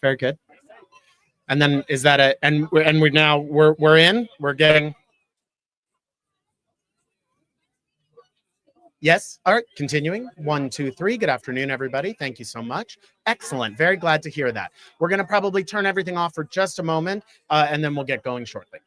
Very good. And then is that a and we're now we're in. We're getting. Yes. All right. Continuing. 1, 2, 3. Good afternoon, everybody. Thank you so much. Excellent. Very glad to hear that. We're going to probably turn everything off for just a moment, and then we'll get going shortly.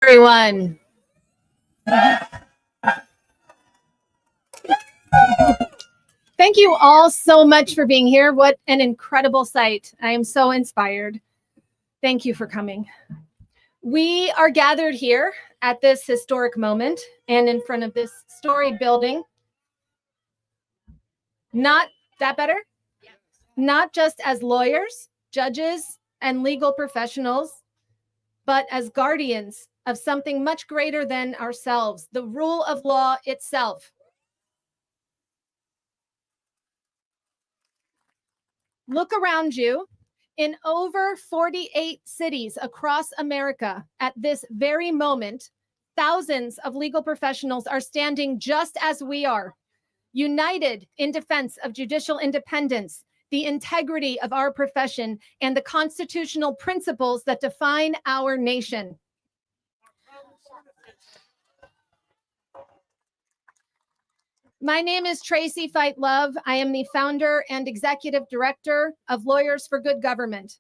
Everyone. Thank you all so much for being here. What an incredible sight. I am so inspired. Thank you for coming. We are gathered here at this historic moment and in front of this storied building. Not that better? Not just as lawyers, judges, and legal professionals, but as guardians of something much greater than ourselves, the rule of law itself. Look around you. In over 48 cities across America at this very moment, thousands of legal professionals are standing just as we are, united in defense of judicial independence, the integrity of our profession, and the constitutional principles that define our nation. My name is Tracy Fight Love. I am the founder and executive director of Lawyers for Good Government.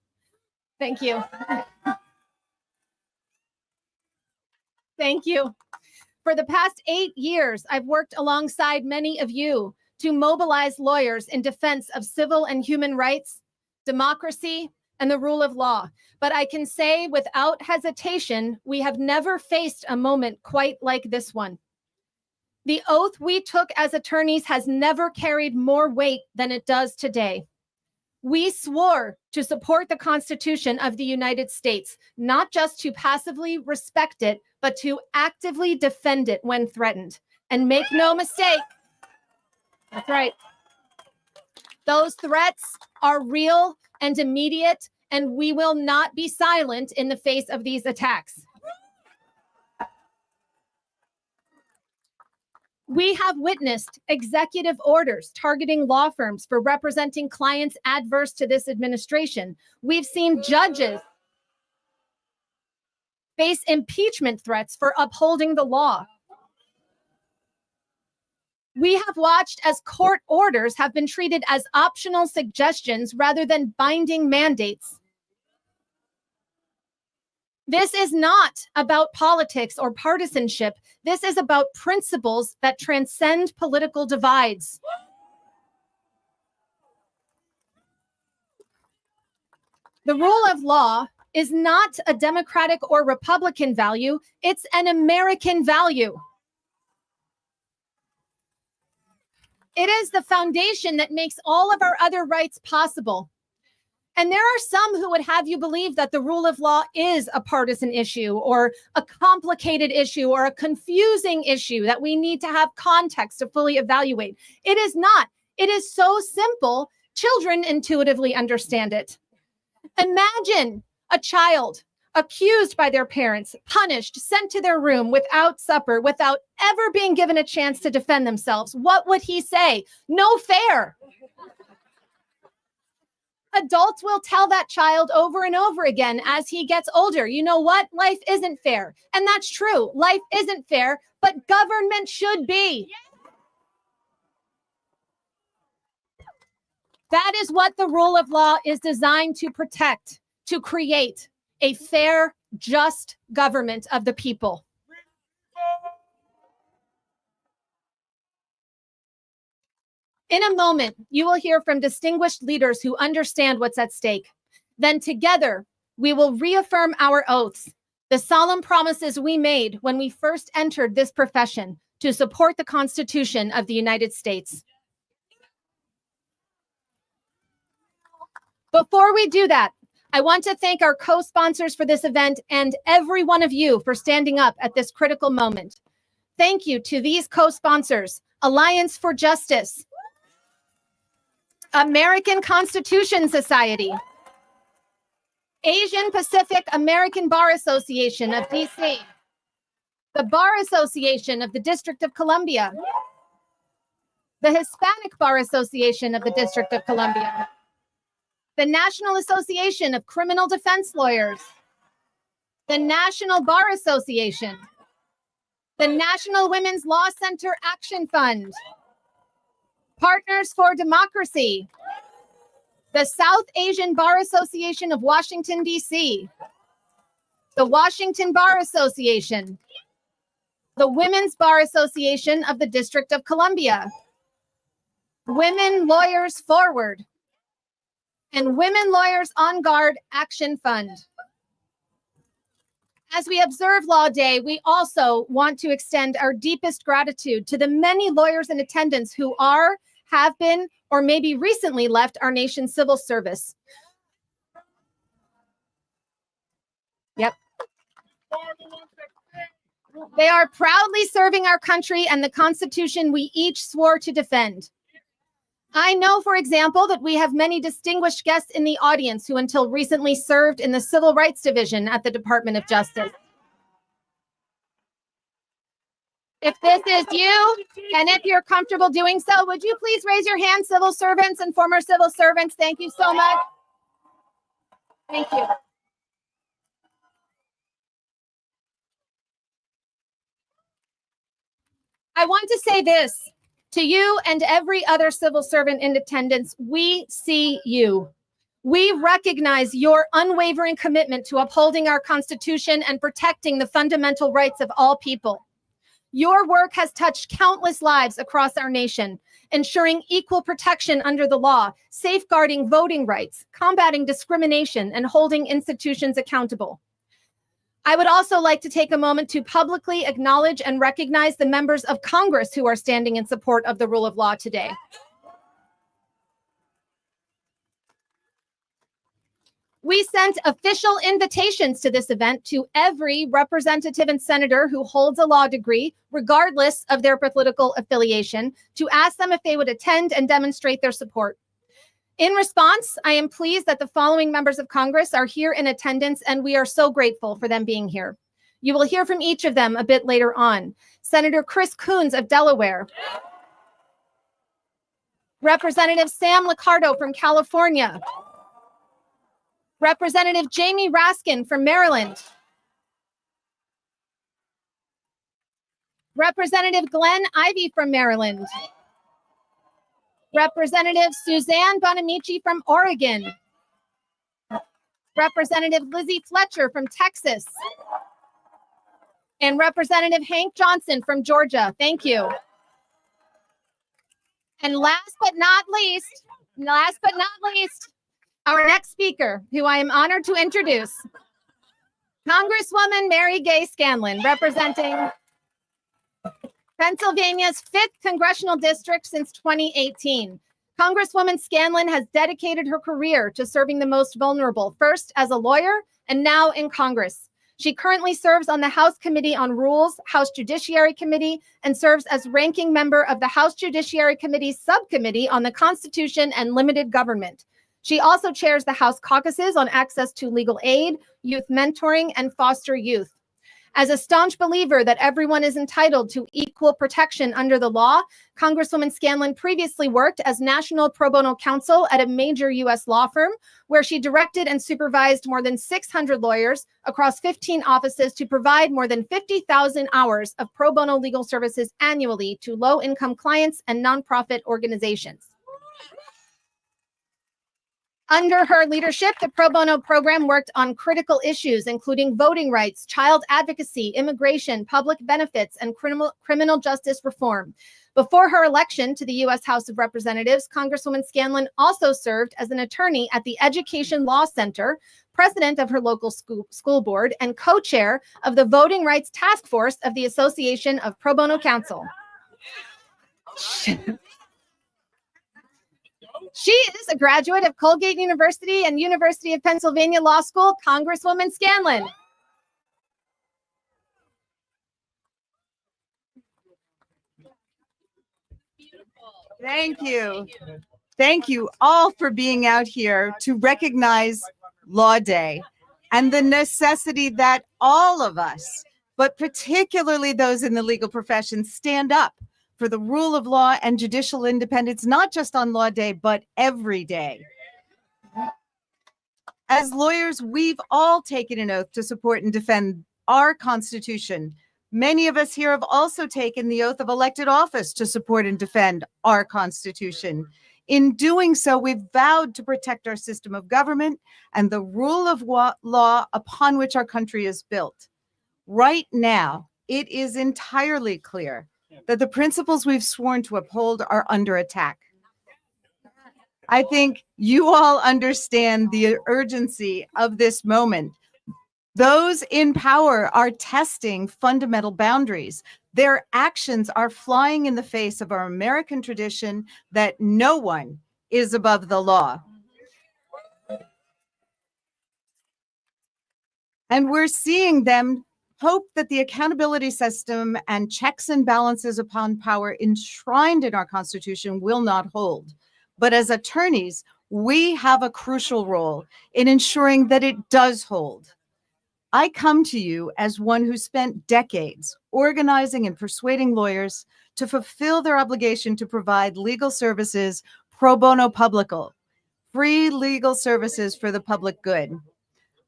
Thank you. Thank you. For the past 8 years, I've worked alongside many of you to mobilize lawyers in defense of civil and human rights, democracy, and the rule of law. But I can say without hesitation, we have never faced a moment quite like this one. The oath we took as attorneys has never carried more weight than it does today. We swore to support the Constitution of the United States, not just to passively respect it, but to actively defend it when threatened. And make no mistake, that's right, those threats are real and immediate, and we will not be silent in the face of these attacks. We have witnessed executive orders targeting law firms for representing clients adverse to this administration. We've seen judges face impeachment threats for upholding the law. We have watched as court orders have been treated as optional suggestions rather than binding mandates. This is not about politics or partisanship. This is about principles that transcend political divides. The rule of law is not a Democratic or Republican value. It's an American value. It is the foundation that makes all of our other rights possible. And there are some who would have you believe that the rule of law is a partisan issue or a complicated issue or a confusing issue that we need to have context to fully evaluate. It is not. It is so simple, children intuitively understand it. Imagine a child accused by their parents, punished, sent to their room without supper, without ever being given a chance to defend themselves. What would he say? No fair. Adults will tell that child over and over again as he gets older, you know what? Life isn't fair. And that's true. Life isn't fair, but government should be. That is what the rule of law is designed to protect, to create a fair, just government of the people. In a moment, you will hear from distinguished leaders who understand what's at stake. Then together, we will reaffirm our oaths, the solemn promises we made when we first entered this profession to support the Constitution of the United States. Before we do that, I want to thank our co-sponsors for this event and every one of you for standing up at this critical moment. Thank you to these co-sponsors: Alliance for Justice, American Constitution Society, Asian Pacific American Bar Association of DC, the Bar Association of the District of Columbia, the Hispanic Bar Association of the District of Columbia, the National Association of Criminal Defense Lawyers, the National Bar Association, the National Women's Law Center Action Fund, Partners for Democracy, the South Asian Bar Association of Washington, D.C., the Washington Bar Association, the Women's Bar Association of the District of Columbia, Women Lawyers Forward, and Women Lawyers on Guard Action Fund. As we observe Law Day, we also want to extend our deepest gratitude to the many lawyers in attendance who are, have been, or maybe recently left our nation's civil service. Yep. They are proudly serving our country and the Constitution we each swore to defend. I know, for example, that we have many distinguished guests in the audience who until recently served in the Civil Rights Division at the Department of Justice. If this is you, and if you're comfortable doing so, would you please raise your hand, civil servants and former civil servants? Thank you so much. Thank you. I want to say this to you and every other civil servant in attendance. We see you. We recognize your unwavering commitment to upholding our Constitution and protecting the fundamental rights of all people. Your work has touched countless lives across our nation, ensuring equal protection under the law, safeguarding voting rights, combating discrimination, and holding institutions accountable. I would also like to take a moment to publicly acknowledge and recognize the members of Congress who are standing in support of the rule of law today. We sent official invitations to this event to every representative and senator who holds a law degree, regardless of their political affiliation, to ask them if they would attend and demonstrate their support. In response, I am pleased that the following members of Congress are here in attendance, and we are so grateful for them being here. You will hear from each of them a bit later on. Senator Chris Coons of Delaware, Representative Sam Liccardo from California, Representative Jamie Raskin from Maryland, Representative Glenn Ivey from Maryland, Representative Suzanne Bonamici from Oregon, Representative Lizzie Fletcher from Texas, and Representative Hank Johnson from Georgia. Thank you. And last but not least, our next speaker, who I am honored to introduce, Congresswoman Mary Gay Scanlon, representing Pennsylvania's 5th Congressional District since 2018. Congresswoman Scanlon has dedicated her career to serving the most vulnerable, first as a lawyer and now in Congress. She currently serves on the House Committee on Rules, House Judiciary Committee, and serves as ranking member of the House Judiciary Committee's Subcommittee on the Constitution and Limited Government. She also chairs the House caucuses on access to legal aid, youth mentoring, and foster youth. As a staunch believer that everyone is entitled to equal protection under the law, Congresswoman Scanlon previously worked as National Pro Bono Counsel at a major U.S. law firm, where she directed and supervised more than 600 lawyers across 15 offices to provide more than 50,000 hours of pro bono legal services annually to low-income clients and nonprofit organizations. Under her leadership, the pro bono program worked on critical issues, including voting rights, child advocacy, immigration, public benefits, and criminal justice reform. Before her election to the U.S. House of Representatives, Congresswoman Scanlon also served as an attorney at the Education Law Center, president of her local school board, and co-chair of the Voting Rights Task Force of the Association of Pro Bono Counsel. She is a graduate of Colgate University and University of Pennsylvania Law School. Congresswoman Scanlon. Thank you. Thank you all for being out here to recognize Law Day and the necessity that all of us, but particularly those in the legal profession, stand up for the rule of law and judicial independence, not just on Law Day, but every day. As lawyers, we've all taken an oath to support and defend our Constitution. Many of us here have also taken the oath of elected office to support and defend our Constitution. In doing so, we've vowed to protect our system of government and the rule of law upon which our country is built. Right now, it is entirely clear that the principles we've sworn to uphold are under attack. I think you all understand the urgency of this moment. Those in power are testing fundamental boundaries. Their actions are flying in the face of our American tradition that no one is above the law. And we're seeing them hope that the accountability system and checks and balances upon power enshrined in our Constitution will not hold. But as attorneys, we have a crucial role in ensuring that it does hold. I come to you as one who spent decades organizing and persuading lawyers to fulfill their obligation to provide legal services pro bono publico, free legal services for the public good.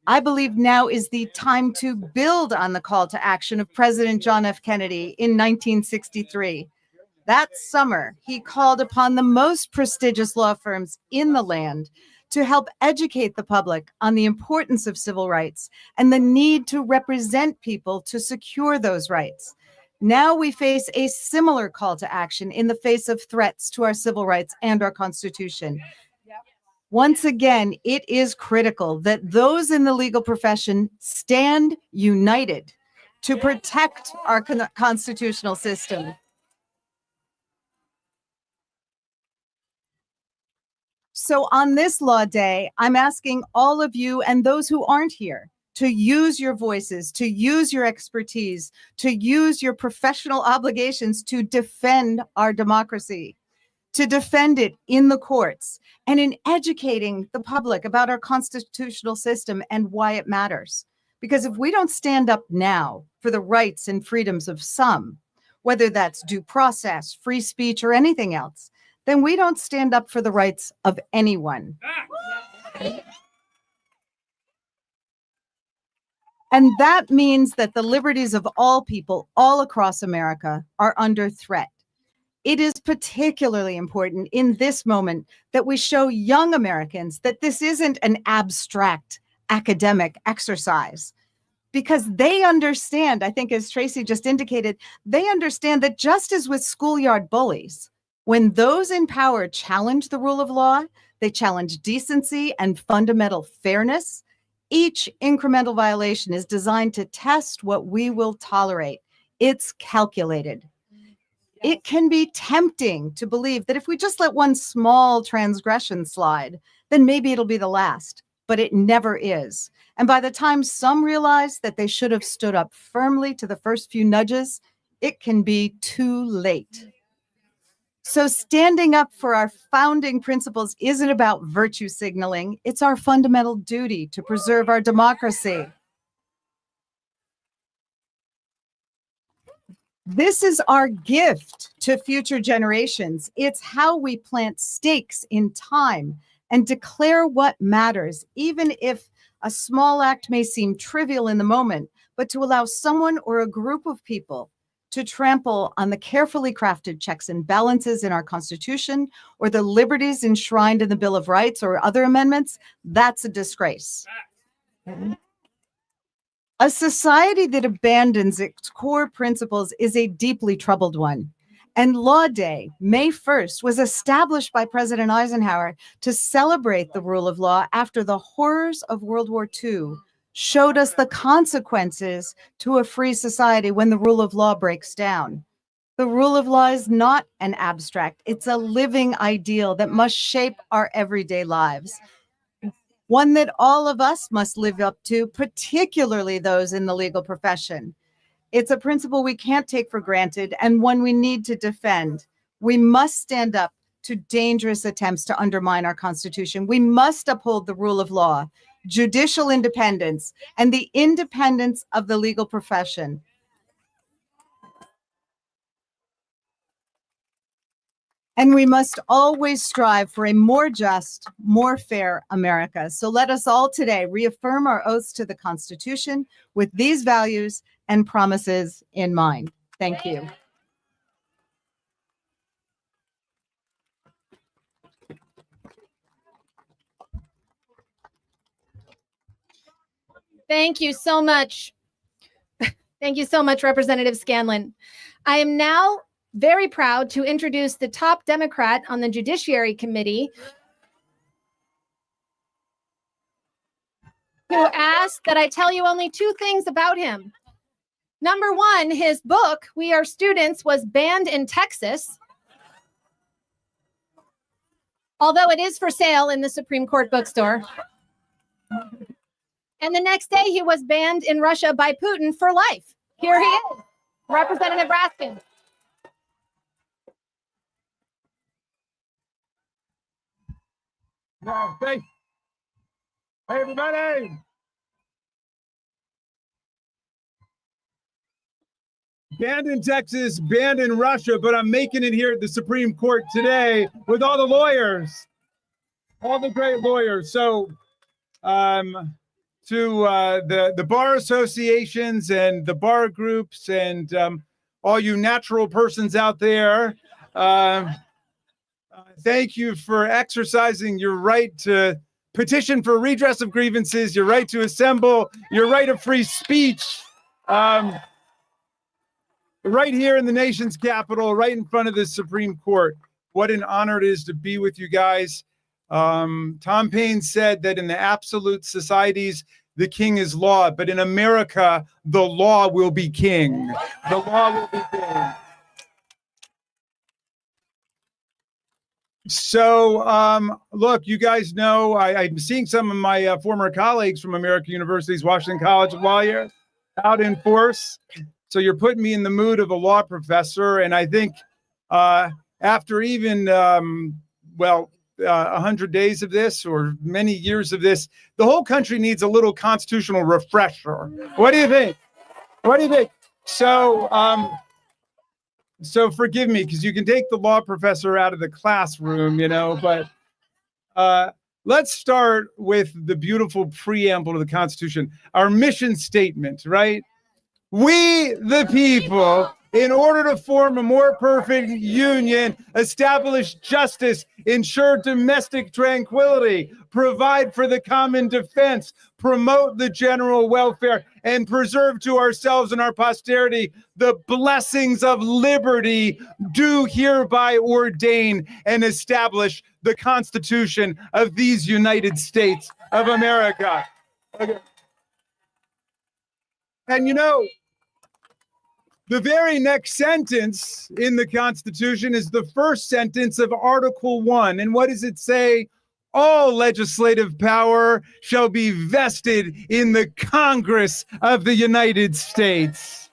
I believe now is the time to build on the call to action of President John F. Kennedy in 1963. That summer, he called upon the most prestigious law firms in the land to help educate the public on the importance of civil rights and the need to represent people to secure those rights. Now we face a similar call to action in the face of threats to our civil rights and our Constitution. Once again, it is critical that those in the legal profession stand united to protect our constitutional system. So on this Law Day, I'm asking all of you and those who aren't here to use your voices, to use your expertise, to use your professional obligations to defend our democracy, to defend it in the courts, and in educating the public about our constitutional system and why it matters. Because if we don't stand up now for the rights and freedoms of some, whether that's due process, free speech, or anything else, then we don't stand up for the rights of anyone. And that means that the liberties of all people all across America are under threat. It is particularly important in this moment that we show young Americans that this isn't an abstract academic exercise, because they understand, I think as Tracy just indicated, they understand that just as with schoolyard bullies, when those in power challenge the rule of law, they challenge decency and fundamental fairness. Each incremental violation is designed to test what we will tolerate. It's calculated. It can be tempting to believe that if we just let one small transgression slide, then maybe it'll be the last, but it never is. And by the time some realize that they should have stood up firmly to the first few nudges, it can be too late. So standing up for our founding principles isn't about virtue signaling. It's our fundamental duty to preserve our democracy. This is our gift to future generations. It's how we plant stakes in time and declare what matters, even if a small act may seem trivial in the moment, but to allow someone or a group of people to trample on the carefully crafted checks and balances in our Constitution or the liberties enshrined in the Bill of Rights or other amendments, that's a disgrace. A society that abandons its core principles is a deeply troubled one. And Law Day, May 1st, was established by President Eisenhower to celebrate the rule of law after the horrors of World War II showed us the consequences to a free society when the rule of law breaks down. The rule of law is not an abstract. It's a living ideal that must shape our everyday lives. One that all of us must live up to, particularly those in the legal profession. It's a principle we can't take for granted and one we need to defend. We must stand up to dangerous attempts to undermine our Constitution. We must uphold the rule of law, judicial independence, and the independence of the legal profession. And we must always strive for a more just, more fair America. So let us all today reaffirm our oaths to the Constitution with these values and promises in mind. Thank you. Thank you so much. Thank you so much, Representative Scanlon. I am now very proud to introduce the top Democrat on the Judiciary Committee, who asked that I tell you only two things about him. Number one, his book, We Are Students, was banned in Texas, although it is for sale in the Supreme Court bookstore. And the next day, he was banned in Russia by Putin for life. Here he is, Representative Raskin. Hey, everybody. Banned in Texas, banned in Russia, but I'm making it here at the Supreme Court today with all the lawyers, all the great lawyers. So, to the bar associations and the bar groups and all you natural persons out there, thank you for exercising your right to petition for redress of grievances, your right to assemble, your right of free speech, right here in the nation's capital, right in front of the Supreme Court. What an honor it is to be with you guys. Tom Paine said that in the absolute societies, the king is law, but in America, the law will be king. The law will be king. So, look, you guys know, I'm seeing some of my former colleagues from American University's Washington College of Law here out in force. So you're putting me in the mood of a law professor. And I think after even, 100 days of this or many years of this, the whole country needs a little constitutional refresher. What do you think? What do you think? So, so forgive me, because you can take the law professor out of the classroom, but let's start with the beautiful preamble to the Constitution, our mission statement, right? We, the people, in order to form a more perfect union, establish justice, ensure domestic tranquility, provide for the common defense, promote the general welfare, and preserve to ourselves and our posterity the blessings of liberty, do hereby ordain and establish the Constitution of these United States of America. Okay. And the very next sentence in the Constitution is the first sentence of Article 1. And what does it say? All legislative power shall be vested in the Congress of the United States.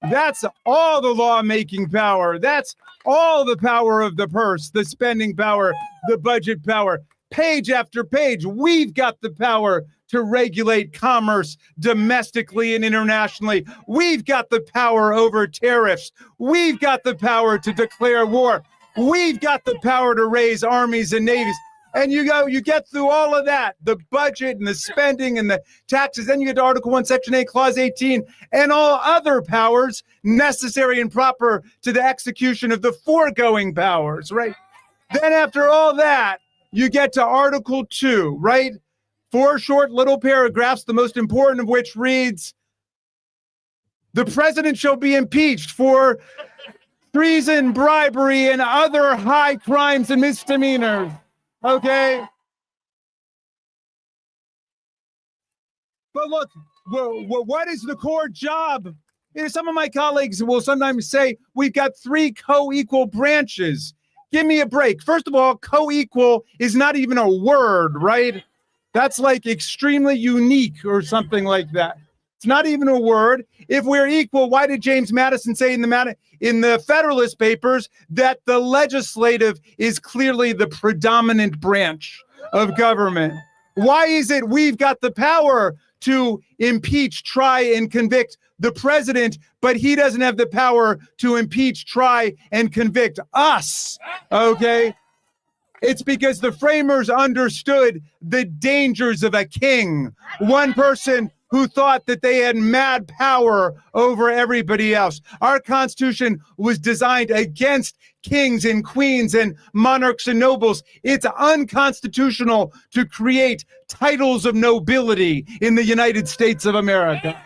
That's all the lawmaking power. That's all the power of the purse, the spending power, the budget power. Page after page, we've got the power to regulate commerce domestically and internationally. We've got the power over tariffs. We've got the power to declare war. We've got the power to raise armies and navies. And you get through all of that, the budget and the spending and the taxes. Then you get to Article 1, Section 8, Clause 18, and all other powers necessary and proper to the execution of the foregoing powers, right? Then after all that, you get to Article 2, right? 4 short little paragraphs, the most important of which reads, the president shall be impeached for treason, bribery, and other high crimes and misdemeanors. Okay? But look, what is the core job? Some of my colleagues will sometimes say, we've got 3 co-equal branches. Give me a break. First of all, co-equal is not even a word, right? That's like extremely unique or something like that. It's not even a word. If we're equal, why did James Madison say in the Federalist Papers that the legislative is clearly the predominant branch of government? Why is it we've got the power to impeach, try, and convict the president, but he doesn't have the power to impeach, try, and convict us? Okay? It's because the framers understood the dangers of a king. One person who thought that they had mad power over everybody else. Our Constitution was designed against kings and queens and monarchs and nobles. It's unconstitutional to create titles of nobility in the United States of America.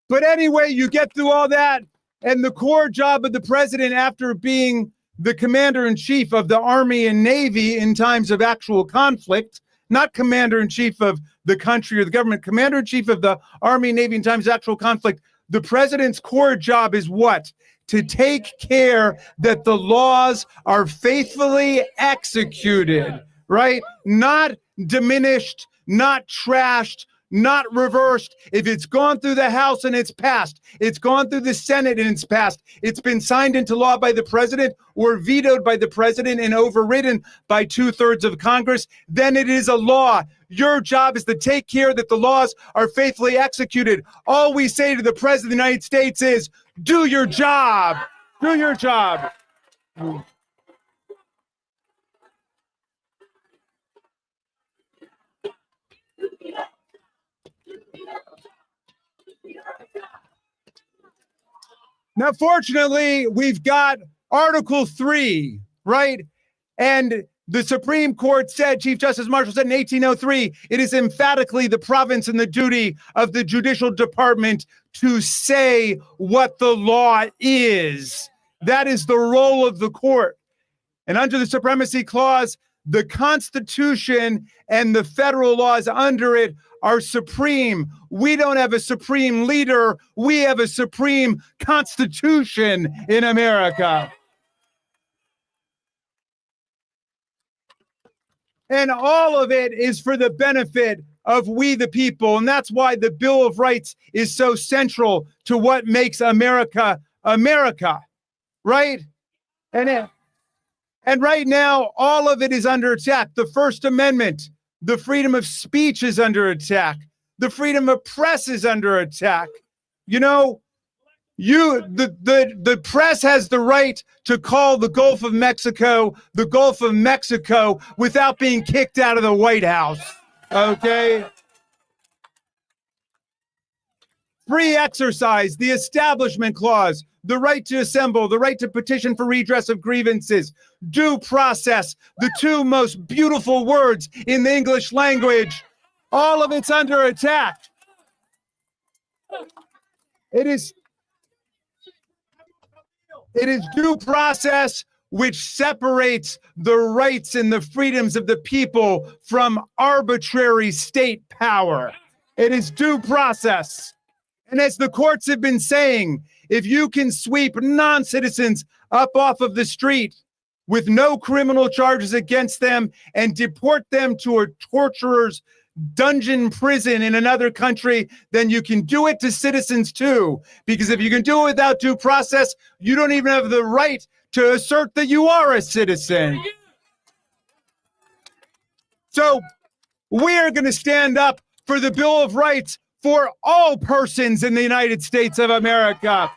But anyway, you get through all that, and the core job of the president, after being the commander-in-chief of the Army and Navy in times of actual conflict, not commander-in-chief of the country or the government, commander-in-chief of the Army and Navy in times of actual conflict, the president's core job is what? To take care that the laws are faithfully executed, right? Not diminished, not trashed, not reversed. If it's gone through the House and it's passed, it's gone through the Senate and it's passed, it's been signed into law by the president or vetoed by the president and overridden by 2/3 of Congress, then it is a law. Your job is to take care that the laws are faithfully executed. All we say to the president of the United States is, do your job. Do your job. Now, fortunately, we've got Article 3, right? And the Supreme Court said, Chief Justice Marshall said in 1803, it is emphatically the province and the duty of the judicial department to say what the law is. That is the role of the court. And under the Supremacy Clause, the Constitution and the federal laws under it are supreme. We don't have a supreme leader. We have a supreme constitution in America. And all of it is for the benefit of we the people. And that's why the Bill of Rights is so central to what makes America, America, right? And right now, all of it is under attack. The First Amendment, the freedom of speech is under attack. The freedom of press is under attack. You know, the press has the right to call the Gulf of Mexico without being kicked out of the White House. Okay? Free exercise, the Establishment Clause, the right to assemble, the right to petition for redress of grievances, due process, the two most beautiful words in the English language. All of it's under attack. It is due process which separates the rights and the freedoms of the people from arbitrary state power. It is due process. And as the courts have been saying, if you can sweep non-citizens up off of the street with no criminal charges against them and deport them to a torturer's dungeon prison in another country, then you can do it to citizens too. Because if you can do it without due process, you don't even have the right to assert that you are a citizen. So we are going to stand up for the Bill of Rights for all persons in the United States of America.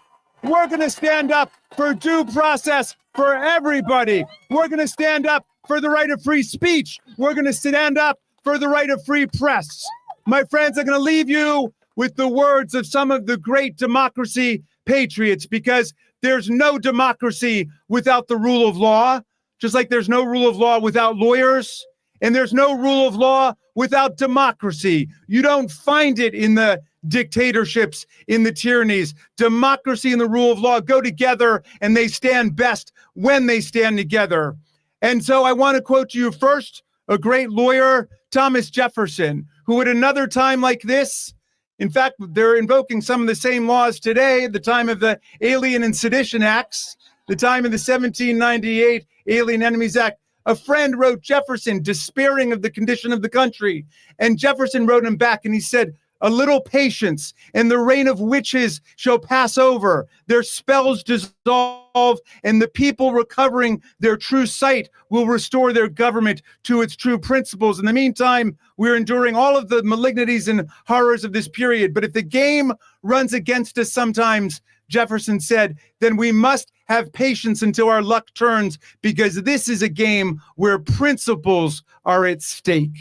We're going to stand up for due process for everybody. We're going to stand up for the right of free speech. We're going to stand up for the right of free press. My friends, I'm going to leave you with the words of some of the great democracy patriots, because there's no democracy without the rule of law, just like there's no rule of law without lawyers. And there's no rule of law without democracy. You don't find it in the dictatorships, in the tyrannies. Democracy and the rule of law go together, and they stand best when they stand together. And so I want to quote to you first a great lawyer, Thomas Jefferson, who at another time like this, in fact, they're invoking some of the same laws today, at the time of the Alien and Sedition Acts, the time of the 1798 Alien Enemies Act. A friend wrote Jefferson, despairing of the condition of the country. And Jefferson wrote him back and he said, "A little patience, and the reign of witches shall pass over. Their spells dissolve, and the people recovering their true sight will restore their government to its true principles. In the meantime, we're enduring all of the malignities and horrors of this period. But if the game runs against us sometimes," Jefferson said, "then we must have patience until our luck turns, because this is a game where principles are at stake."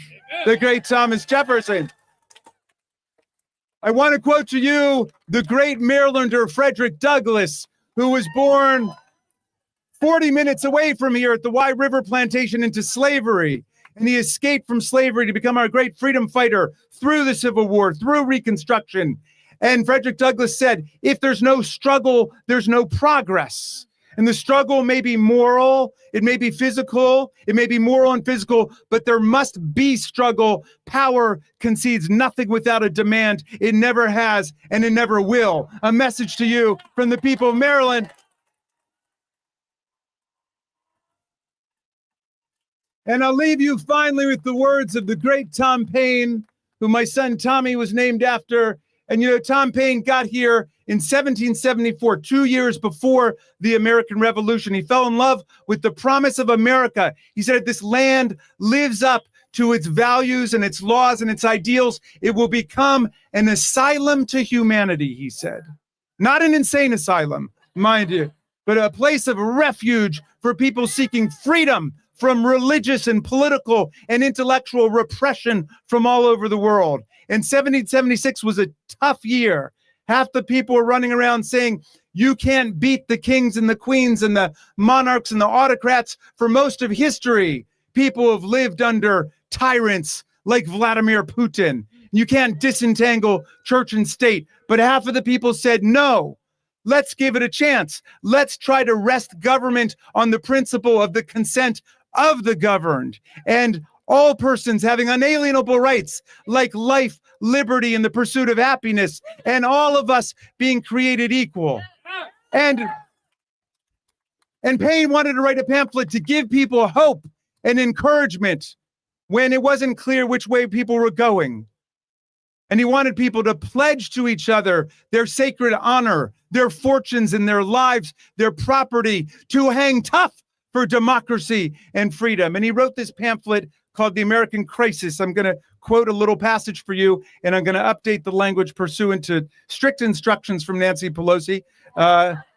the great Thomas Jefferson. I want to quote to you the great Marylander Frederick Douglass, who was born 40 minutes away from here at the Wye River Plantation into slavery. And he escaped from slavery to become our great freedom fighter through the Civil War, through Reconstruction. And Frederick Douglass said, if there's no struggle, there's no progress. And the struggle may be moral, it may be physical, it may be moral and physical, but there must be struggle. Power concedes nothing without a demand. It never has, and it never will. A message to you from the people of Maryland. And I'll leave you finally with the words of the great Tom Paine, who my son Tommy was named after. And you know, Tom Paine got here in 1774, 2 years before the American Revolution. He fell in love with the promise of America. He said, if this land lives up to its values and its laws and its ideals, it will become an asylum to humanity, he said. Not an insane asylum, mind you, but a place of refuge for people seeking freedom from religious and political and intellectual repression from all over the world. And 1776 was a tough year. Half the people were running around saying, you can't beat the kings and the queens and the monarchs and the autocrats. For most of history, people have lived under tyrants like Vladimir Putin. You can't disentangle church and state. But half of the people said, no, let's give it a chance. Let's try to wrest government on the principle of the consent of the governed, and all persons having unalienable rights like life, liberty, and the pursuit of happiness, and all of us being created equal. And Paine wanted to write a pamphlet to give people hope and encouragement when it wasn't clear which way people were going. And he wanted people to pledge to each other their sacred honor, their fortunes and their lives, their property, to hang tough for democracy and freedom. And he wrote this pamphlet called The American Crisis. I'm going to quote a little passage for you, and I'm going to update the language pursuant to strict instructions from Nancy Pelosi,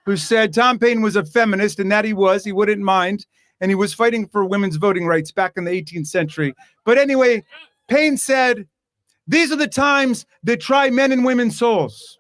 who said Tom Paine was a feminist, and that he was. He wouldn't mind. And he was fighting for women's voting rights back in the 18th century. But anyway, Paine said, these are the times that try men and women's souls.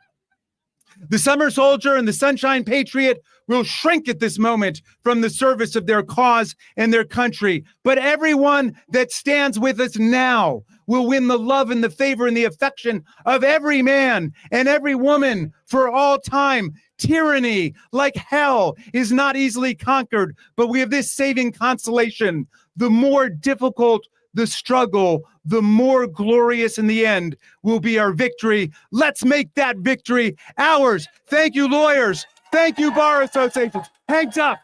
The summer soldier and the sunshine patriot will shrink at this moment from the service of their cause and their country. But everyone that stands with us now will win the love and the favor and the affection of every man and every woman for all time. Tyranny, like hell, is not easily conquered, but we have this saving consolation. The more difficult the struggle, the more glorious in the end will be our victory. Let's make that victory ours. Thank you, lawyers. Thank you, bar associations. Hang tough.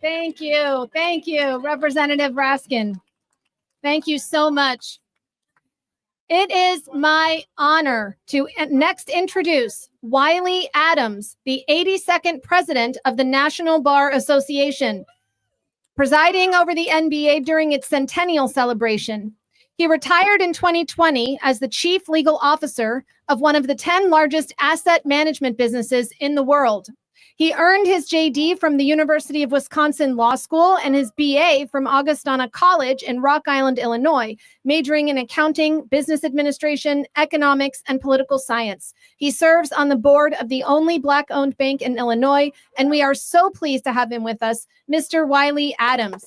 Thank you. Thank you, Representative Raskin. Thank you so much. It is my honor to next introduce Wiley Adams, the 82nd president of the National Bar Association, presiding over the NBA during its centennial celebration. He retired in 2020 as the chief legal officer of one of the 10 largest asset management businesses in the world. He earned his JD from the University of Wisconsin Law School and his BA from Augustana College in Rock Island, Illinois, majoring in accounting, business administration, economics, and political science. He serves on the board of the only Black-owned bank in Illinois, and we are so pleased to have him with us, Mr. Wiley Adams.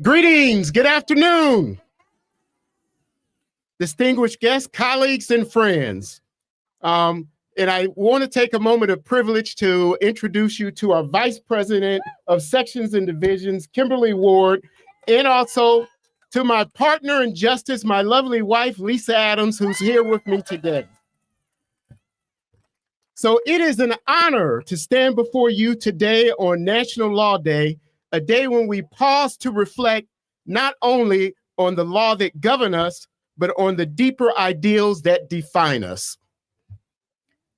Greetings, good afternoon. Distinguished guests, colleagues, and friends. And I want to take a moment of privilege to introduce you to our Vice President of Sections and Divisions, Kimberly Ward, and also to my partner in justice, my lovely wife, Lisa Adams, who's here with me today. So it is an honor to stand before you today on National Law Day, a day when we pause to reflect not only on the law that govern us, but on the deeper ideals that define us.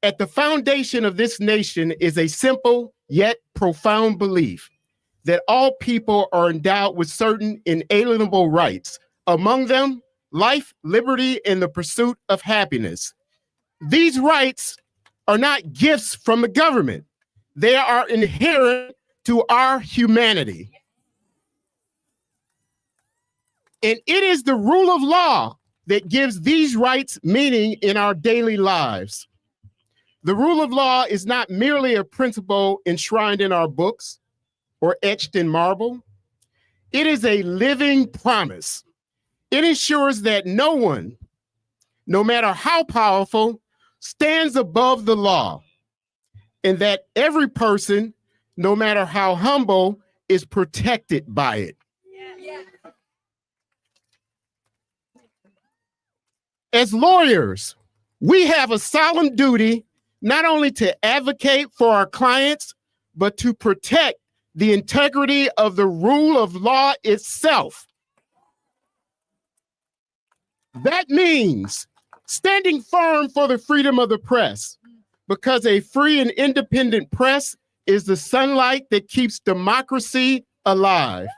At the foundation of this nation is a simple yet profound belief that all people are endowed with certain inalienable rights, among them life, liberty, and the pursuit of happiness. These rights are not gifts from the government. They are inherent to our humanity. And it is the rule of law that gives these rights meaning in our daily lives. The rule of law is not merely a principle enshrined in our books or etched in marble. It is a living promise. It ensures that no one, no matter how powerful, stands above the law, and that every person, no matter how humble, is protected by it. As lawyers, we have a solemn duty not only to advocate for our clients, but to protect the integrity of the rule of law itself. That means standing firm for the freedom of the press, because a free and independent press is the sunlight that keeps democracy alive.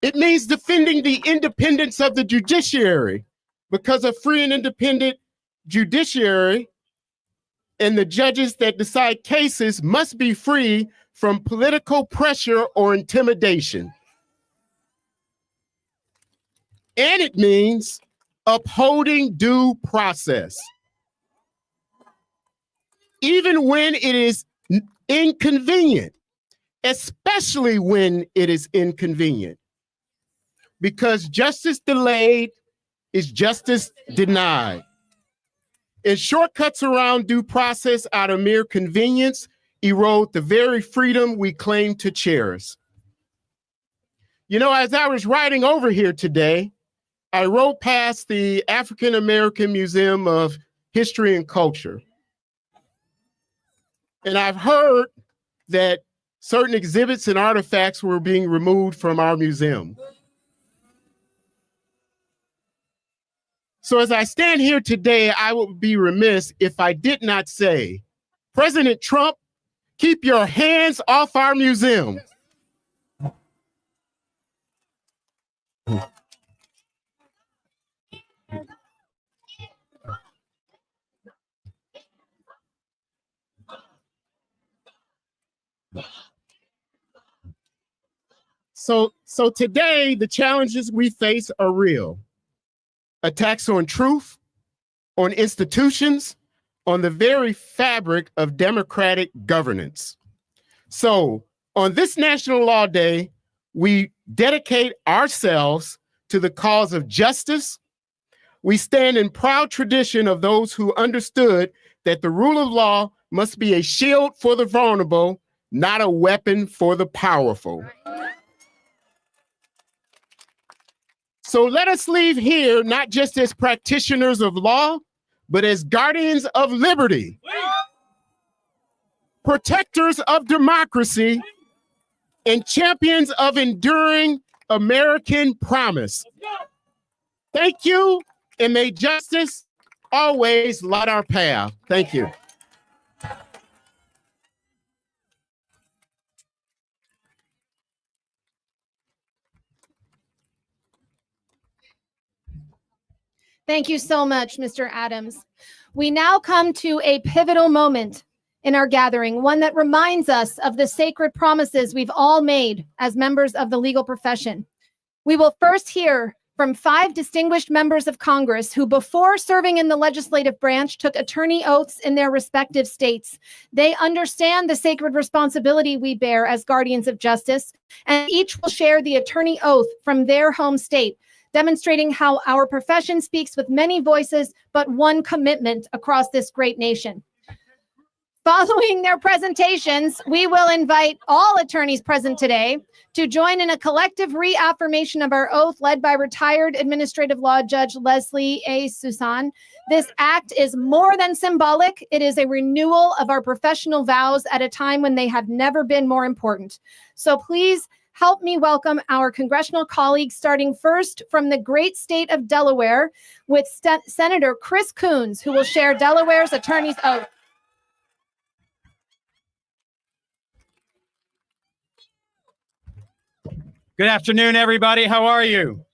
It means defending the independence of the judiciary, because a free and independent judiciary and the judges that decide cases must be free from political pressure or intimidation. And it means upholding due process, even when it is inconvenient, especially when it is inconvenient, because justice delayed is justice denied. And shortcuts around due process out of mere convenience erode the very freedom we claim to cherish. You know, as I was riding over here today, I rode past the African American Museum of History and Culture. And I've heard that certain exhibits and artifacts were being removed from our museum. So as I stand here today, I would be remiss if I did not say, President Trump, keep your hands off our museum. So today, the challenges we face are real. Attacks on truth, on institutions, on the very fabric of democratic governance. So on this National Law Day, we dedicate ourselves to the cause of justice. We stand in proud tradition of those who understood that the rule of law must be a shield for the vulnerable, not a weapon for the powerful. So let us leave here not just as practitioners of law, but as guardians of liberty, protectors of democracy, and champions of enduring American promise. Thank you, and may justice always light our path. Thank you. Thank you so much, Mr. Adams. We now come to a pivotal moment in our gathering, one that reminds us of the sacred promises we've all made as members of the legal profession. We will first hear from 5 distinguished members of Congress who, before serving in the legislative branch, took attorney oaths in their respective states. They understand the sacred responsibility we bear as guardians of justice, and each will share the attorney oath from their home state, demonstrating how our profession speaks with many voices, but one commitment across this great nation. Following their presentations, we will invite all attorneys present today to join in a collective reaffirmation of our oath led by retired administrative law judge Leslie A. Susan. This act is more than symbolic. It is a renewal of our professional vows at a time when they have never been more important. So please help me welcome our congressional colleagues, starting first from the great state of Delaware with Senator Chris Coons, who will share Delaware's attorney's oath. Good afternoon, everybody. How are you?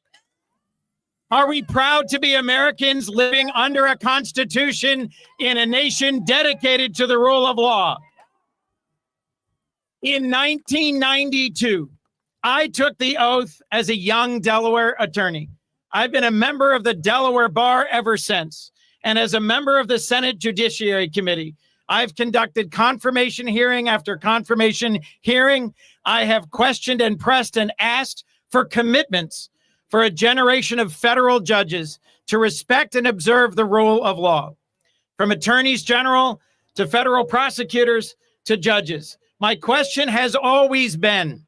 Are we proud to be Americans living under a constitution in a nation dedicated to the rule of law? In 1992, I took the oath as a young Delaware attorney. I've been a member of the Delaware Bar ever since. And as a member of the Senate Judiciary Committee, I've conducted confirmation hearing after confirmation hearing. I have questioned and pressed and asked for commitments for a generation of federal judges to respect and observe the rule of law. From attorneys general to federal prosecutors to judges, my question has always been,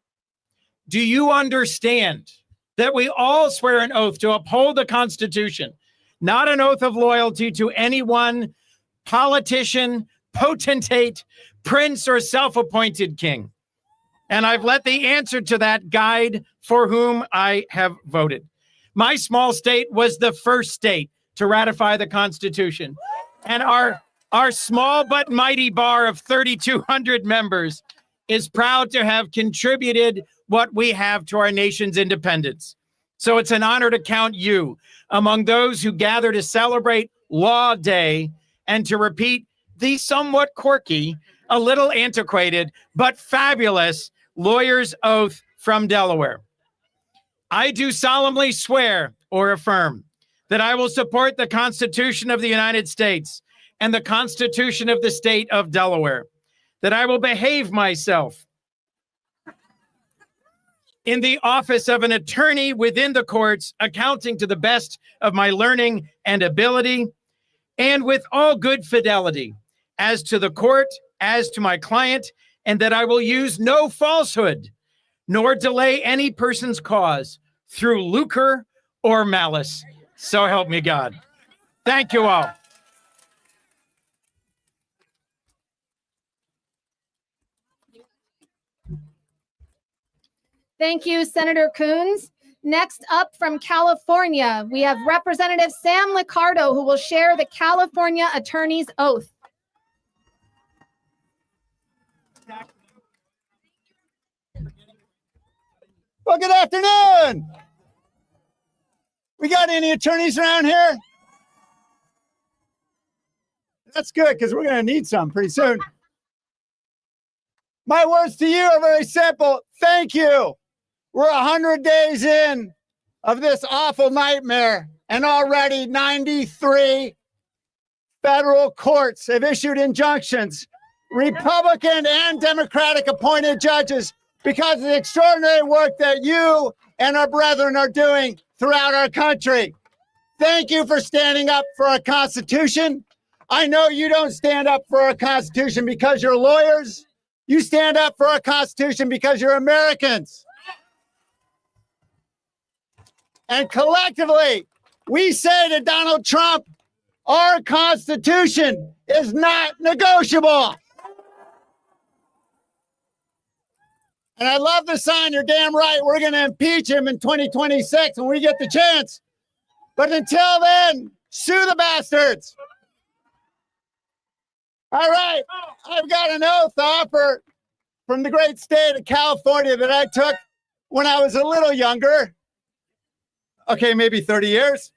do you understand that we all swear an oath to uphold the Constitution, not an oath of loyalty to any one politician, potentate, prince, or self-appointed king? And I've let the answer to that guide for whom I have voted. My small state was the first state to ratify the Constitution. And our small but mighty bar of 3,200 members is proud to have contributed what we have to our nation's independence. So it's an honor to count you among those who gather to celebrate Law Day and to repeat the somewhat quirky, a little antiquated, but fabulous lawyer's oath from Delaware. I do solemnly swear or affirm that I will support the Constitution of the United States and the Constitution of the State of Delaware, that I will behave myself in the office of an attorney within the courts, accounting to the best of my learning and ability, and with all good fidelity, as to the court, as to my client, and that I will use no falsehood, nor delay any person's cause through lucre or malice. So help me God. Thank you all. Thank you, Senator Coons. Next up from California, we have Representative Sam Liccardo, who will share the California Attorney's Oath. Well, good afternoon. We got any attorneys around here? That's good, because we're going to need some pretty soon. My words to you are very simple. Thank you. We're 100 days in of this awful nightmare, and already 93 federal courts have issued injunctions, Republican and Democratic appointed judges, because of the extraordinary work that you and our brethren are doing throughout our country. Thank you for standing up for our Constitution. I know you don't stand up for our Constitution because you're lawyers. You stand up for our Constitution because you're Americans. And collectively, we say to Donald Trump, our Constitution is not negotiable. And I love the sign. You're damn right. We're going to impeach him in 2026 when we get the chance. But until then, sue the bastards. All right. I've got an oath to offer from the great state of California that I took when I was a little younger. Okay, maybe 30 years.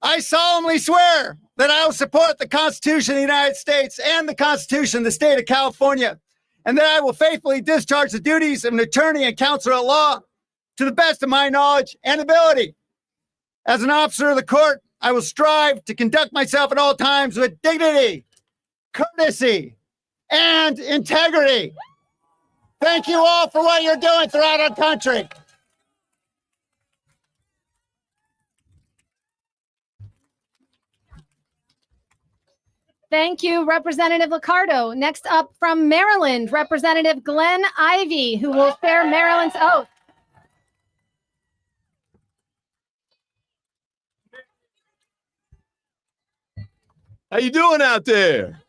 I solemnly swear that I will support the Constitution of the United States and the Constitution of the state of California, and that I will faithfully discharge the duties of an attorney and counselor at law to the best of my knowledge and ability. As an officer of the court, I will strive to conduct myself at all times with dignity, courtesy, and integrity. Thank you all for what you're doing throughout our country. Thank you, Representative Liccardo. Next up from Maryland, Representative Glenn Ivey, who will share Maryland's oath. How you doing out there?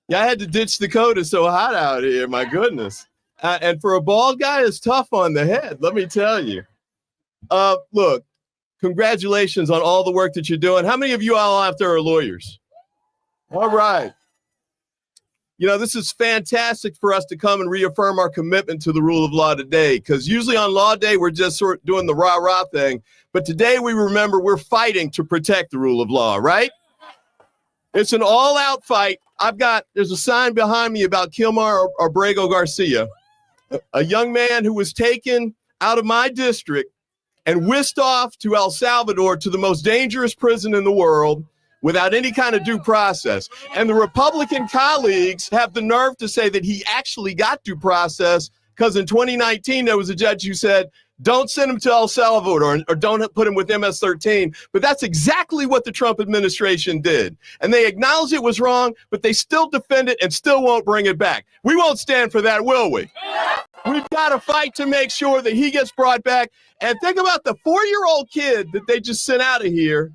Yeah, I had to ditch the coat. It's so hot out here. My goodness. And for a bald guy, it's tough on the head. Let me tell you. Look, congratulations on all the work that you're doing. How many of you all out there are lawyers? All right. you know, this is fantastic for us to come and reaffirm our commitment to the rule of law today, because usually on Law Day, we're just sort of doing the rah-rah thing. But today we remember we're fighting to protect the rule of law, right? It's an all-out fight. There's a sign behind me about Kilmar Abrego Garcia, a young man who was taken out of my district and whisked off to El Salvador, to the most dangerous prison in the world, without any kind of due process. And the Republican colleagues have the nerve to say that he actually got due process, because in 2019, there was a judge who said, don't send him to El Salvador, or don't put him with MS-13. But that's exactly what the Trump administration did. And they acknowledge it was wrong, but they still defend it and still won't bring it back. We won't stand for that, will we? We've got to fight to make sure that he gets brought back. And think about the 4-year-old kid that they just sent out of here.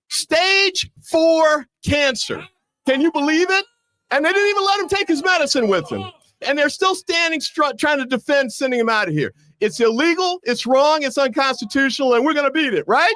Stage 4 cancer. Can you believe it? And they didn't even let him take his medicine with him. And they're still standing trying to defend sending him out of here. It's illegal, it's wrong, it's unconstitutional, and we're going to beat it, right?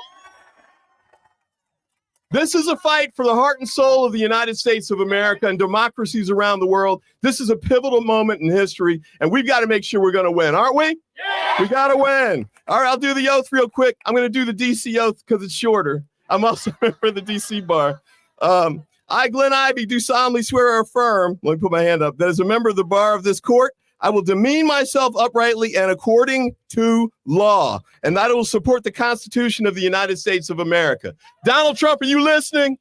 This is a fight for the heart and soul of the United States of America and democracies around the world. This is a pivotal moment in history, and we've got to make sure we're going to win, aren't we? Yeah! We got to win. All right, I'll do the oath real quick. I'm going to do the DC oath because it's shorter. I'm also a member of the DC bar. I, Glenn Ivey, do solemnly swear or affirm, let me put my hand up, that as a member of the bar of this court, I will demean myself uprightly and according to law, and that I will support the Constitution of the United States of America. Donald Trump, are you listening?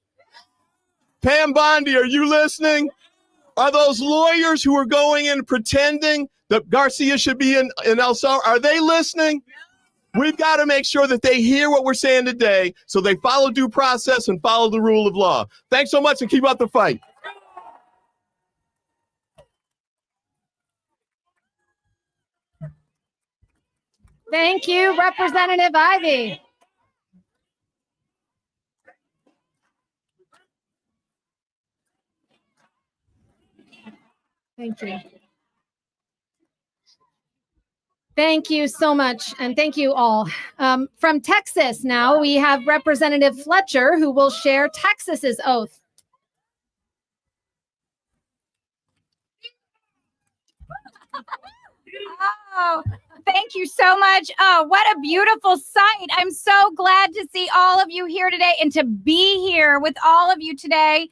Pam Bondi, are you listening? Are those lawyers who are going in pretending that Garcia should be in El Salvador, are they listening? We've got to make sure that they hear what we're saying today, so they follow due process and follow the rule of law. Thanks so much, and keep up the fight. Thank you, Representative Ivey. Thank you. Thank you so much, and thank you all. From Texas now, we have Representative Fletcher, who will share Texas's oath. Oh, thank you so much. Oh, what a beautiful sight. I'm so glad to see all of you here today and to be here with all of you today.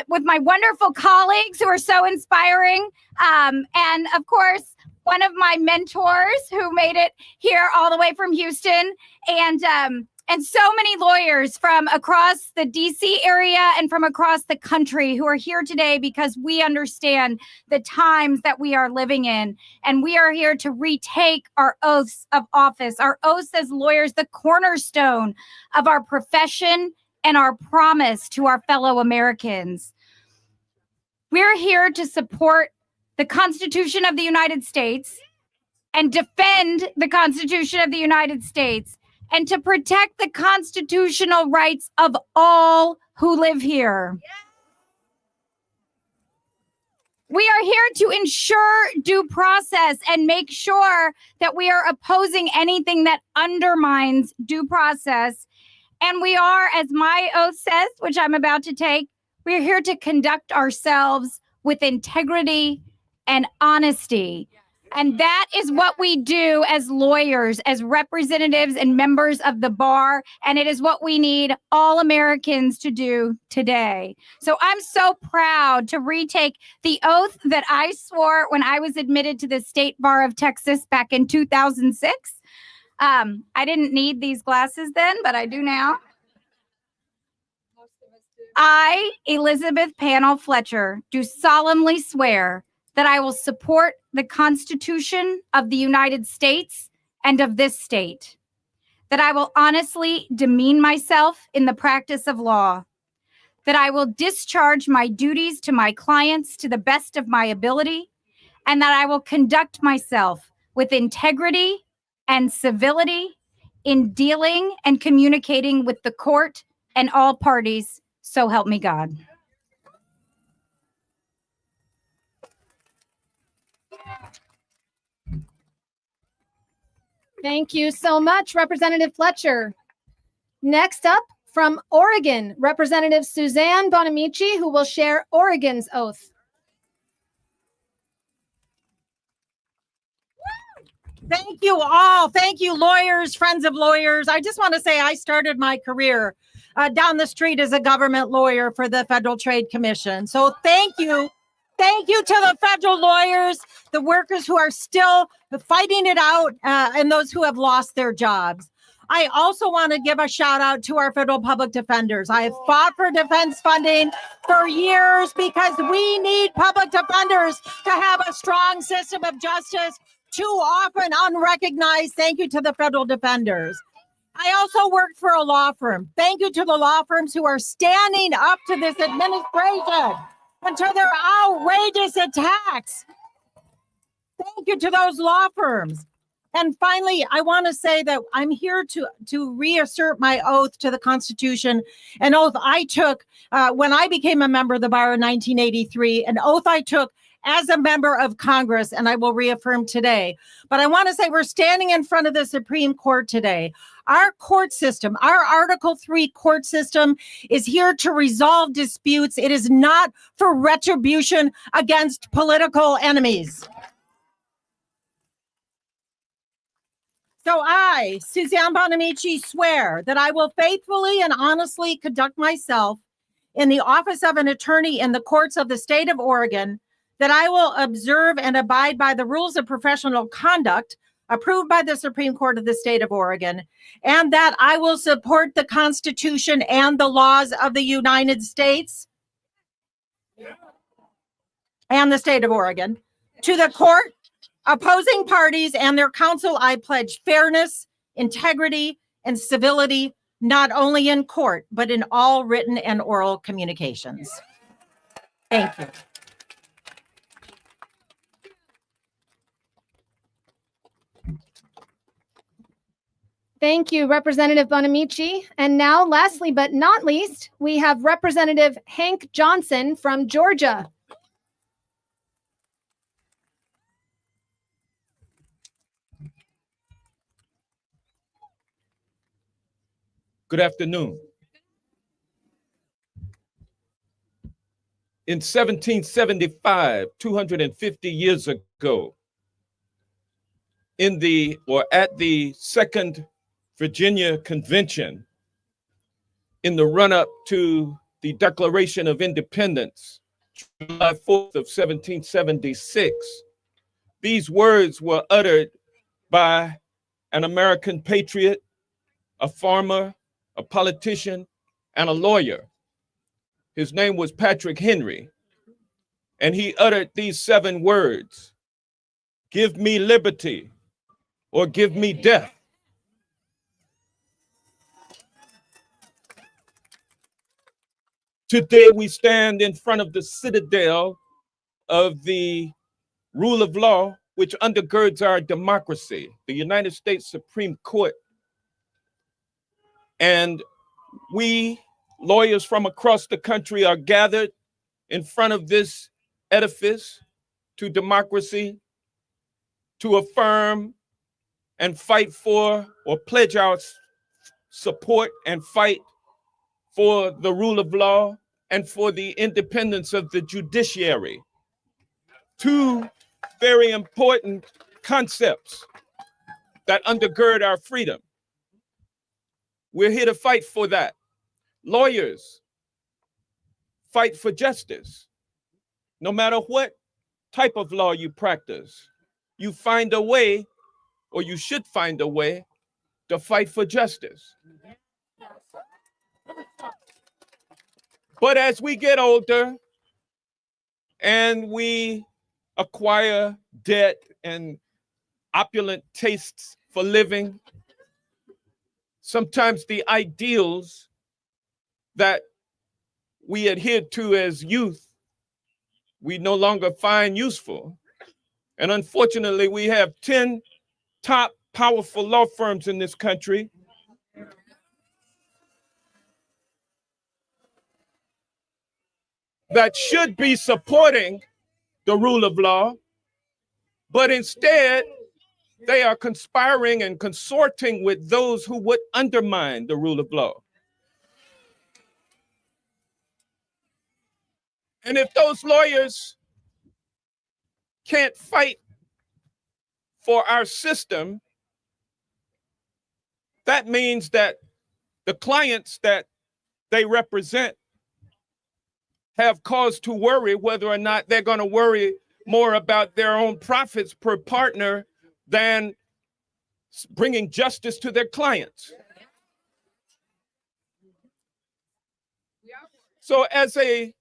With my wonderful colleagues who are so inspiring. And of course, one of my mentors who made it here all the way from Houston, and so many lawyers from across the DC area and from across the country who are here today because we understand the times that we are living in. And we are here to retake our oaths of office, our oaths as lawyers, the cornerstone of our profession and our promise to our fellow Americans. We're here to support the Constitution of the United States and defend the Constitution of the United States and to protect the constitutional rights of all who live here. We are here to ensure due process and make sure that we are opposing anything that undermines due process. And we are, as my oath says, which I'm about to take, we're here to conduct ourselves with integrity and honesty. And that is what we do as lawyers, as representatives and members of the bar. And it is what we need all Americans to do today. So I'm so proud to retake the oath that I swore when I was admitted to the State Bar of Texas back in 2006. I didn't need these glasses then, but I do now. I, Elizabeth Pannell Fletcher, do solemnly swear that I will support the Constitution of the United States and of this state, that I will honestly demean myself in the practice of law, that I will discharge my duties to my clients to the best of my ability, and that I will conduct myself with integrity and civility in dealing and communicating with the court and all parties. So help me God. Thank you so much, Representative Fletcher. Next up, from Oregon, Representative Suzanne Bonamici, who will share Oregon's oath. Thank you all. Thank you, lawyers, friends of lawyers. I just want to say I started my career down the street as a government lawyer for the Federal Trade Commission. So thank you. Thank you to the federal lawyers, the workers who are still fighting it out, and those who have lost their jobs. I also want to give a shout out to our federal public defenders. I have fought for defense funding for years because we need public defenders to have a strong system of justice, too often unrecognized. Thank you to the federal defenders. I also worked for a law firm. Thank you to the law firms who are standing up to this administration and to their outrageous attacks. Thank you to those law firms. And finally, I want to say that I'm here to reassert my oath to the Constitution, an oath I took when I became a member of the bar in 1983, an oath I took as a member of Congress, and I will reaffirm today. But I want to say we're standing in front of the Supreme Court today. Our court system, our Article 3 court system is here to resolve disputes. It is not for retribution against political enemies. So I, Suzanne Bonamici, swear that I will faithfully and honestly conduct myself in the office of an attorney in the courts of the state of Oregon, that I will observe and abide by the rules of professional conduct approved by the Supreme Court of the state of Oregon, and that I will support the Constitution and the laws of the United States and the state of Oregon. To the court, opposing parties, and their counsel, I pledge fairness, integrity, and civility, not only in court, but in all written and oral communications. Thank you. Thank you, Representative Bonamici. And now, lastly but not least, we have Representative Hank Johnson from Georgia. Good afternoon. In 1775, 250 years ago, at the Second Virginia Convention, in the run-up to the Declaration of Independence, July 4th of 1776, these words were uttered by an American patriot, a farmer, a politician, and a lawyer. His name was Patrick Henry, and he uttered these 7 words: "Give me liberty or give me death." Today we stand in front of the citadel of the rule of law, which undergirds our democracy, the United States Supreme Court. And we, lawyers from across the country, are gathered in front of this edifice to democracy to affirm and fight for, or pledge our support and fight for, the rule of law and for the independence of the judiciary. 2 very important concepts that undergird our freedom. We're here to fight for that. Lawyers fight for justice. No matter what type of law you practice, you find a way, or you should find a way, to fight for justice. But as we get older and we acquire debt and opulent tastes for living, sometimes the ideals that we adhered to as youth, we no longer find useful. And unfortunately, we have 10 top powerful law firms in this country that should be supporting the rule of law, but instead they are conspiring and consorting with those who would undermine the rule of law. And if those lawyers can't fight for our system, that means that the clients that they represent have cause to worry whether or not they're going to worry more about their own profits per partner than bringing justice to their clients. So as a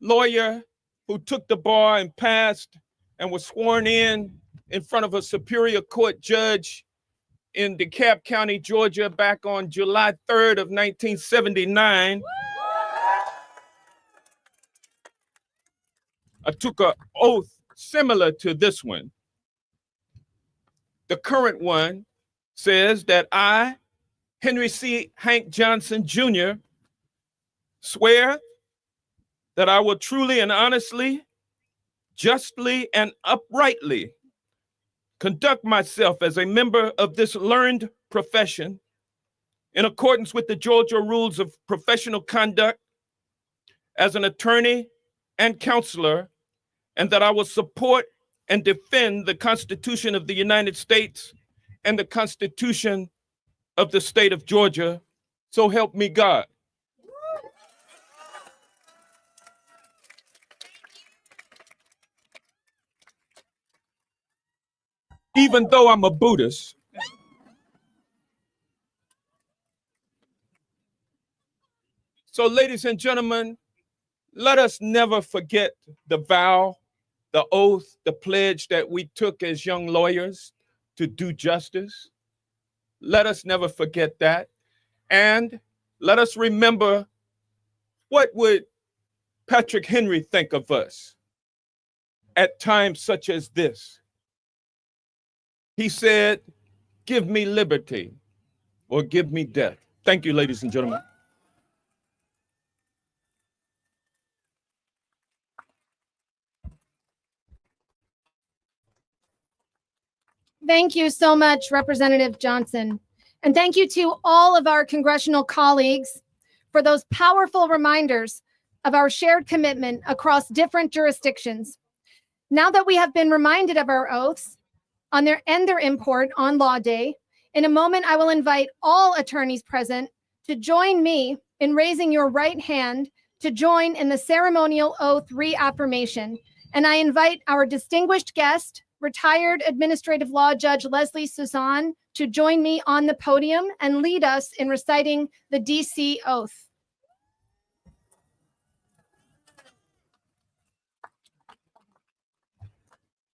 lawyer who took the bar and passed and was sworn in front of a Superior Court judge in DeKalb County, Georgia, back on July 3rd of 1979, I took an oath similar to this one. The current one says that I, Henry C. Hank Johnson, Jr., swear that I will truly and honestly, justly and uprightly conduct myself as a member of this learned profession in accordance with the Georgia Rules of Professional Conduct as an attorney and counselor, and that I will support and defend the Constitution of the United States and the Constitution of the state of Georgia. So help me God. Even though I'm a Buddhist, so ladies and gentlemen, let us never forget the vow, the oath, the pledge that we took as young lawyers to do justice. Let us never forget that. And let us remember, what would Patrick Henry think of us at times such as this? He said, "Give me liberty or give me death." Thank you, ladies and gentlemen. Thank you so much, Representative Johnson. And thank you to all of our congressional colleagues for those powerful reminders of our shared commitment across different jurisdictions. Now that we have been reminded of our oaths and their import on Law Day, in a moment I will invite all attorneys present to join me in raising your right hand to join in the ceremonial oath reaffirmation. And I invite our distinguished guest, retired administrative law judge Leslie Suzanne, to join me on the podium and lead us in reciting the DC oath.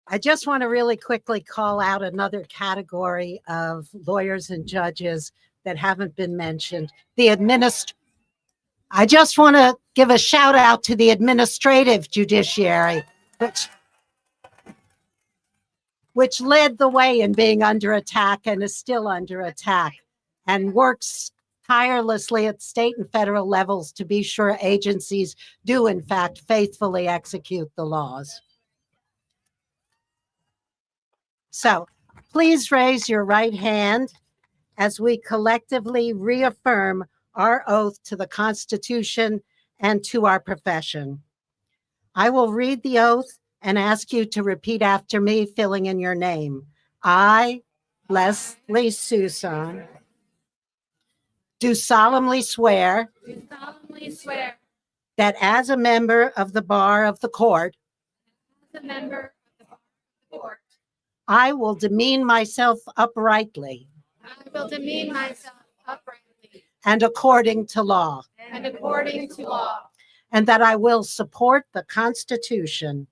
I just want to really quickly call out another category of lawyers and judges that haven't been mentioned. I just want to give a shout out to the administrative judiciary, which led the way in being under attack and is still under attack, and works tirelessly at state and federal levels to be sure agencies do, in fact, faithfully execute the laws. So please raise your right hand as we collectively reaffirm our oath to the Constitution and to our profession. I will read the oath and ask you to repeat after me, filling in your name. I, Leslie Suzanne, do solemnly swear that as a member of the bar of the court, I will demean myself uprightly and according to law, and that I will support the Constitution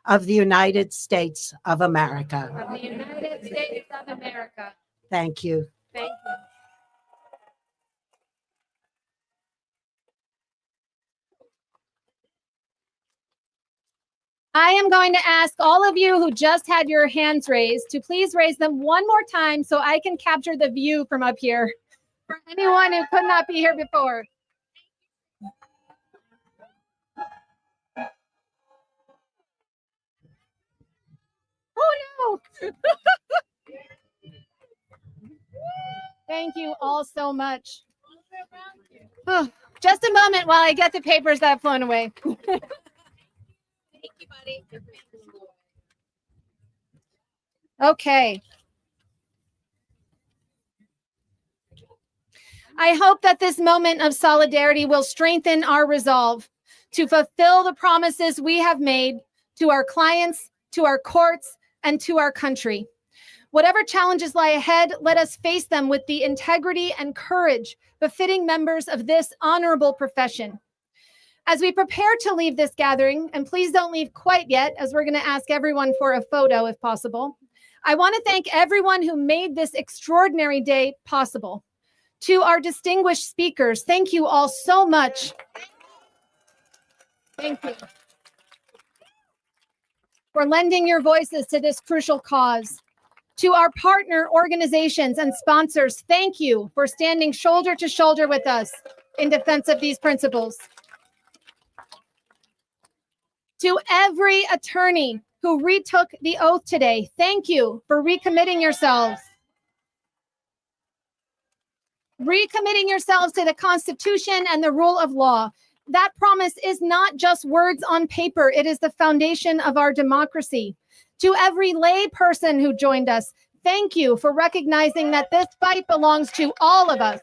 of the United States of America. Thank you. Thank you. I am going to ask all of you who just had your hands raised to please raise them one more time so I can capture the view from up here for anyone who could not be here before. Oh no! Thank you all so much. Oh, just a moment while I get the papers that have flown away. Thank you. Okay. I hope that this moment of solidarity will strengthen our resolve to fulfill the promises we have made to our clients, to our courts, and to our country. Whatever challenges lie ahead, let us face them with the integrity and courage befitting members of this honorable profession. As we prepare to leave this gathering, and please don't leave quite yet, as we're going to ask everyone for a photo if possible, I want to thank everyone who made this extraordinary day possible. To our distinguished speakers, thank you all so much. Thank you for lending your voices to this crucial cause. To our partner organizations and sponsors, thank you for standing shoulder to shoulder with us in defense of these principles. To every attorney who retook the oath today, thank you for recommitting yourselves. Recommitting yourselves to the Constitution and the rule of law. That promise is not just words on paper, it is the foundation of our democracy. To every lay person who joined us, thank you for recognizing that this fight belongs to all of us.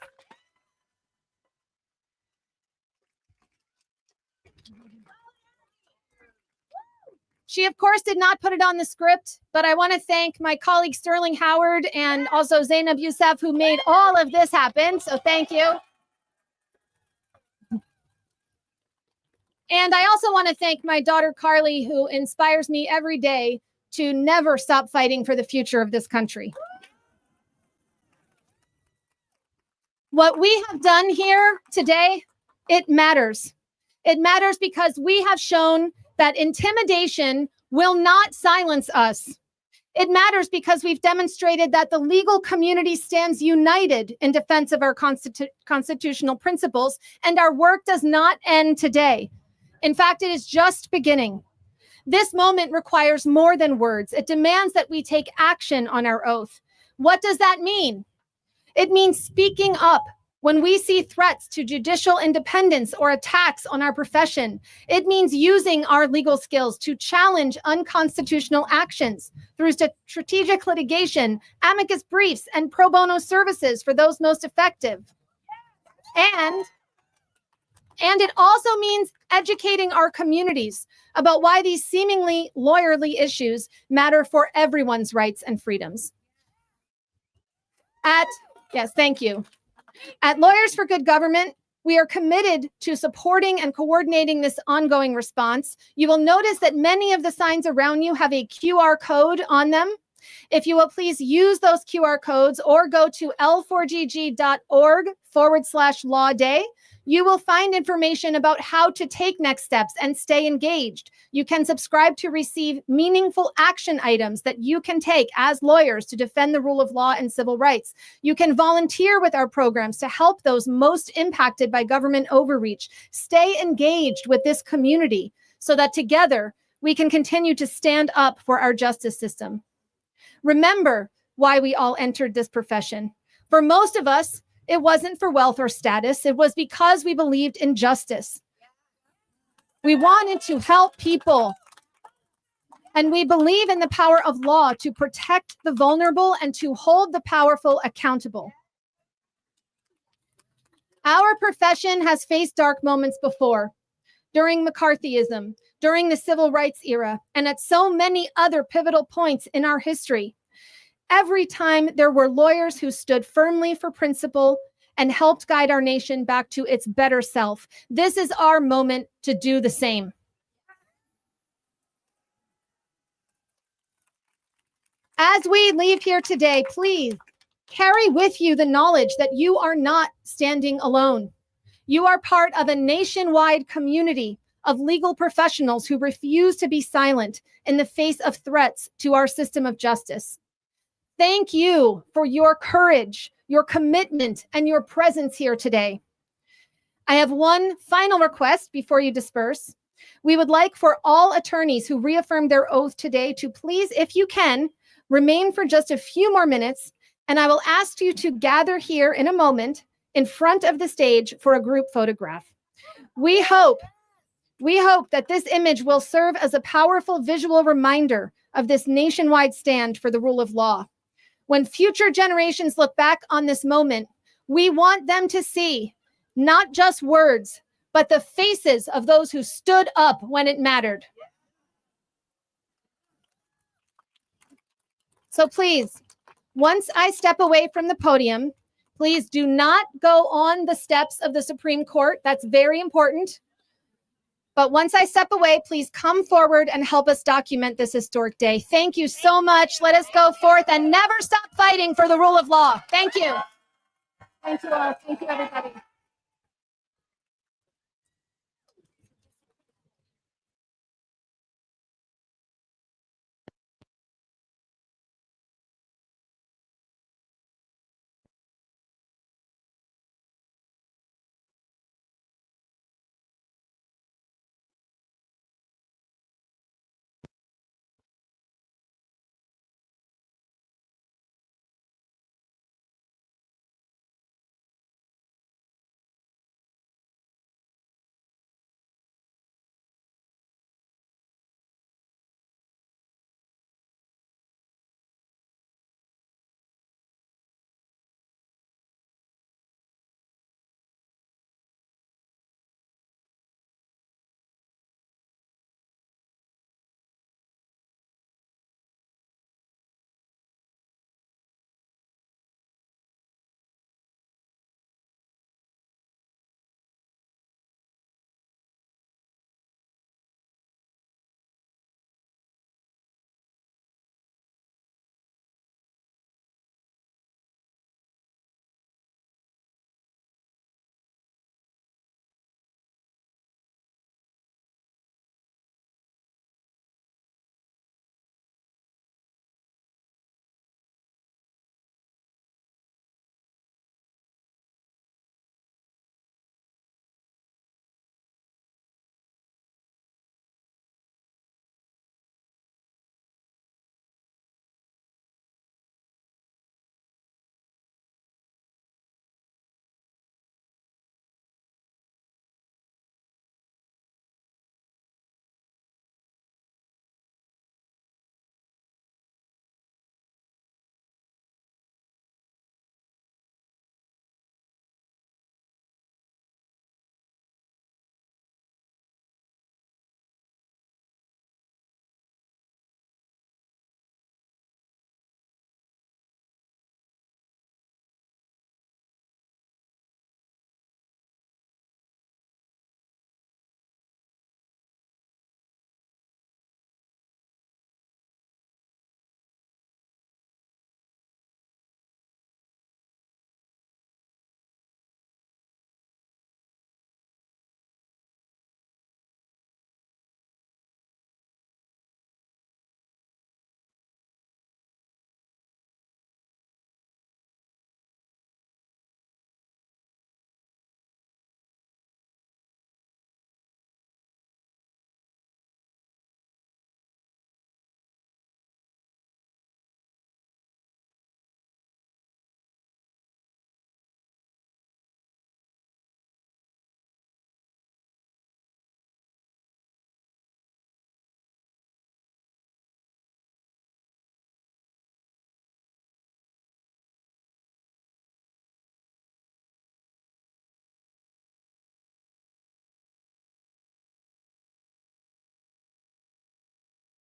She, of course, did not put it on the script, but I want to thank my colleague Sterling Howard and also Zainab Youssef, who made all of this happen. So thank you. And I also want to thank my daughter, Carly, who inspires me every day to never stop fighting for the future of this country. What we have done here today, it matters. It matters because we have shown that intimidation will not silence us. It matters because we've demonstrated that the legal community stands united in defense of our constitutional principles, and our work does not end today. In fact, it is just beginning. This moment requires more than words. It demands that we take action on our oath. What does that mean? It means speaking up when we see threats to judicial independence or attacks on our profession. It means using our legal skills to challenge unconstitutional actions through strategic litigation, amicus briefs, and pro bono services for those most effective. And it also means educating our communities about why these seemingly lawyerly issues matter for everyone's rights and freedoms. Yes, thank you. At Lawyers for Good Government, we are committed to supporting and coordinating this ongoing response. You will notice that many of the signs around you have a QR code on them. If you will please use those QR codes or go to l4gg.org/law day, you will find information about how to take next steps and stay engaged. You can subscribe to receive meaningful action items that you can take as lawyers to defend the rule of law and civil rights. You can volunteer with our programs to help those most impacted by government overreach. Stay engaged with this community so that together we can continue to stand up for our justice system. Remember why we all entered this profession. For most of us, it wasn't for wealth or status. It was because we believed in justice. We wanted to help people. And we believe in the power of law to protect the vulnerable and to hold the powerful accountable. Our profession has faced dark moments before, during McCarthyism, during the civil rights era, and at so many other pivotal points in our history. Every time there were lawyers who stood firmly for principle and helped guide our nation back to its better self. This is our moment to do the same. As we leave here today, please carry with you the knowledge that you are not standing alone. You are part of a nationwide community of legal professionals who refuse to be silent in the face of threats to our system of justice. Thank you for your courage, your commitment, and your presence here today. I have one final request before you disperse. We would like for all attorneys who reaffirmed their oath today to please, if you can, remain for just a few more minutes, and I will ask you to gather here in a moment in front of the stage for a group photograph. We hope We hope that this image will serve as a powerful visual reminder of this nationwide stand for the rule of law. When future generations look back on this moment, we want them to see not just words, but the faces of those who stood up when it mattered. So please, once I step away from the podium, please do not go on the steps of the Supreme Court. That's very important. But once I step away, please come forward and help us document this historic day. Thank you so much. Let us go forth and never stop fighting for the rule of law. Thank you. Thank you all. Thank you, everybody.